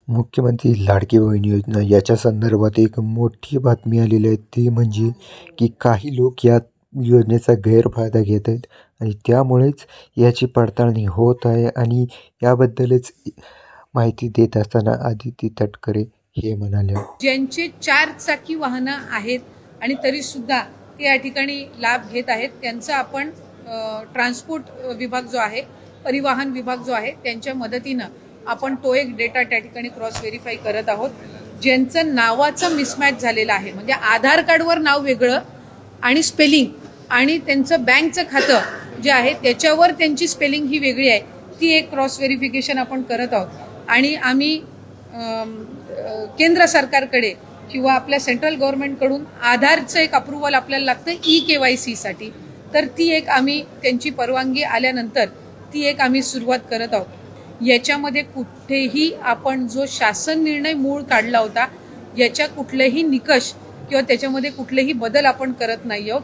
मुख्यमंत्री लाडकी बहीण योजना याच्या संदर्भात एक मोठी बातमी आलेली आहे, ती म्हणजे की काही लोक या योजनेचा गैरफायदा घेत आहेत आणि त्यामुळेच याची पडताळणी होत आहे. आणि याबद्दलच माहिती देत असताना आदिती तटकरे हे म्हणाले, ज्यांचे 4 चाकी वाहनं आहेत आणि तरी सुद्धा ते या ठिकाणी लाभ घेत आहेत, त्यांचा आपण ट्रान्सपोर्ट विभाग जो आहे, परिवहन विभाग जो आहे, त्यांच्या मदतीनं आपण तो एक डेटा त्या ठिकाणी क्रॉस व्हेरीफाय करत आहोत. ज्यांचं नावाचं मिसमॅच झालेलं आहे, म्हणजे आधार कार्डवर नाव वेगळं आणि स्पेलिंग आणि त्यांचं बँकचं खातं जे आहे त्याच्यावर त्यांची स्पेलिंग ही वेगळी आहे, ती एक क्रॉस व्हेरिफिकेशन आपण करत आहोत. आणि आम्ही केंद्र सरकारकडे किंवा आपल्या सेंट्रल गव्हर्नमेंटकडून आधारचं एक अप्रुव्हल आपल्याला लागतं KYC साठी, तर ती एक आम्ही त्यांची परवानगी आल्यानंतर ती एक आम्ही सुरुवात करत आहोत. याच्यामध्ये कुठेही आपण जो शासन निर्णय मूळ काढला होता याच्या कुठलेही निकष किंवा त्याच्यामध्ये कुठलेही बदल आपण करत नाही आहोत.